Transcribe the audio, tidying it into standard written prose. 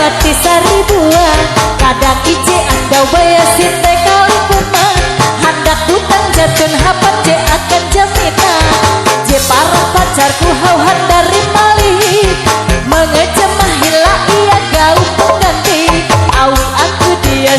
mati seribuan. Kadang ije anda waya sinte kali kuman. Hendak butang jatun hapat je akan jaminan. Je para pacarku hauhan dari malih. Mengecemah hila ia gau pengganti. Awi aku dia